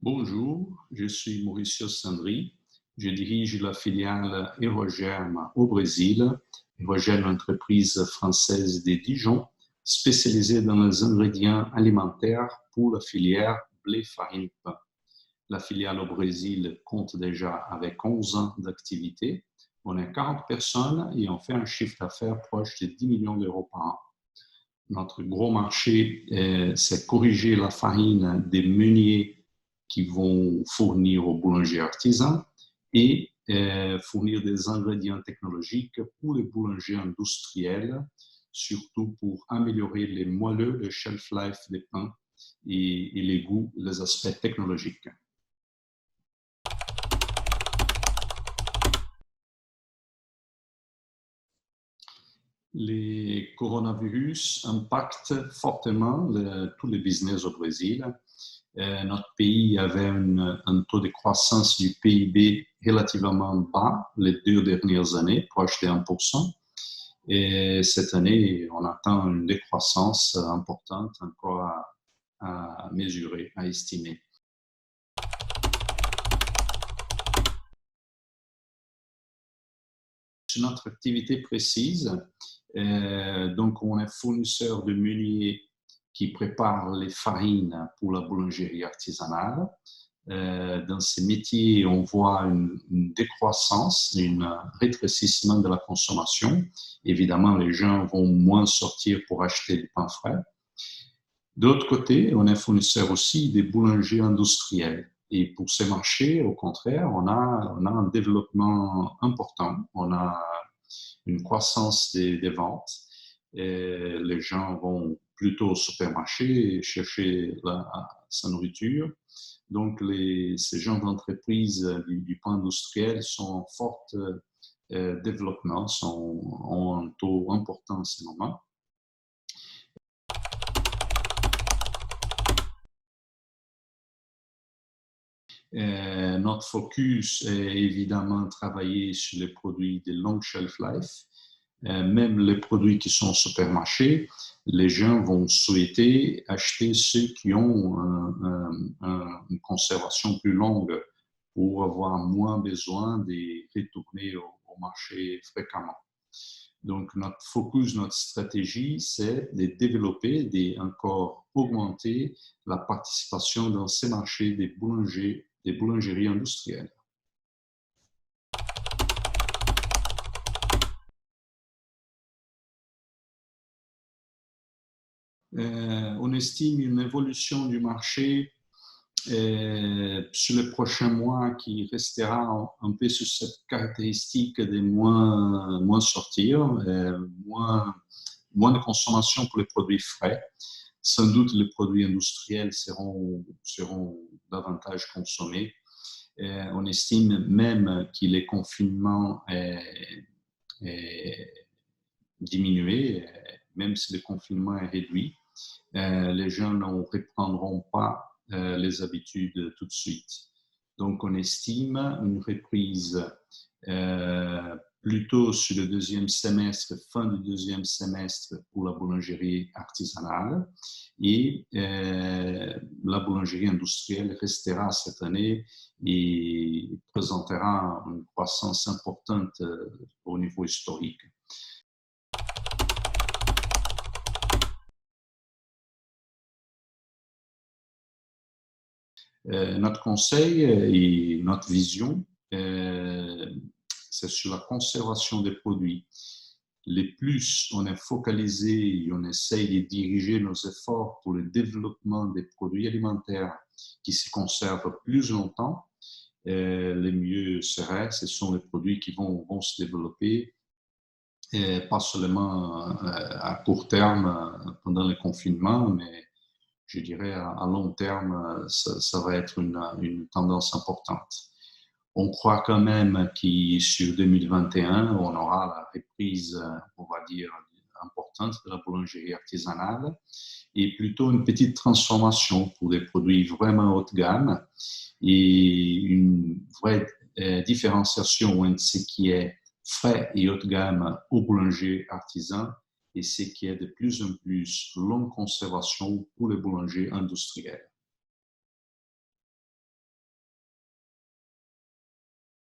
Bonjour, je suis Mauricio Sandri. Je dirige la filiale Erogerm au Brésil. Erogerm est une entreprise française de Dijon spécialisée dans les ingrédients alimentaires pour la filière blé, farine, pain. La filiale au Brésil compte déjà avec 11 ans d'activité. On est 40 personnes et on fait un chiffre d'affaires proche de 10 millions d'euros par an. Notre gros marché, c'est corriger la farine des meuniers qui vont fournir aux boulangers artisans et fournir des ingrédients technologiques pour les boulangers industriels, surtout pour améliorer les moelleux, le shelf life des pains et les goûts, les aspects technologiques. Les coronavirus impactent fortement tous les business au Brésil. Notre pays avait un taux de croissance du PIB relativement bas les 2 dernières années, proche de 1%. Et cette année, on attend une décroissance importante encore à mesurer, à estimer. Sur notre activité précise, donc on est fournisseur de meuniers qui préparent les farines pour la boulangerie artisanale. Dans ces métiers, on voit une décroissance, un rétrécissement de la consommation. Évidemment, les gens vont moins sortir pour acheter du pain frais. De l'autre côté, on est fournisseur aussi des boulangers industriels. Et pour ces marchés, au contraire, on a un développement important. On a une croissance des ventes. Et les gens vont plutôt au supermarché chercher sa nourriture. Donc, ces genres d'entreprises du pain industriel sont en fort développement, ont un taux important en ce moment. Notre focus est évidemment travailler sur les produits de long shelf life. Même les produits qui sont au supermarché, les gens vont souhaiter acheter ceux qui ont une conservation plus longue pour avoir moins besoin de retourner au marché fréquemment. Donc, notre focus, notre stratégie, c'est de développer, encore augmenter la participation dans ces marchés des boulangeries industrielles. On estime une évolution du marché sur les prochains mois qui restera un peu sur cette caractéristique de moins sortir, moins de consommation pour les produits frais. Sans doute, les produits industriels seront davantage consommés. On estime même que les confinements est diminué, même si le confinement est réduit. Les gens ne reprendront pas les habitudes tout de suite. Donc, on estime une reprise plutôt sur le deuxième semestre, fin du deuxième semestre pour la boulangerie artisanale et la boulangerie industrielle restera cette année et présentera une croissance importante au niveau historique. Notre conseil et notre vision, c'est sur la conservation des produits. Les plus on est focalisé et on essaye de diriger nos efforts pour le développement des produits alimentaires qui se conservent plus longtemps, les mieux serait. Ce sont les produits qui vont se développer, pas seulement à court terme pendant le confinement, mais je dirais à long terme, ça va être une tendance importante. On croit quand même que sur 2021, on aura la reprise, on va dire, importante de la boulangerie artisanale et plutôt une petite transformation pour des produits vraiment haut de gamme et une vraie différenciation entre ce qui est frais et haut de gamme au boulanger artisan et ce qui est de plus en plus longue conservation pour les boulangers industriels.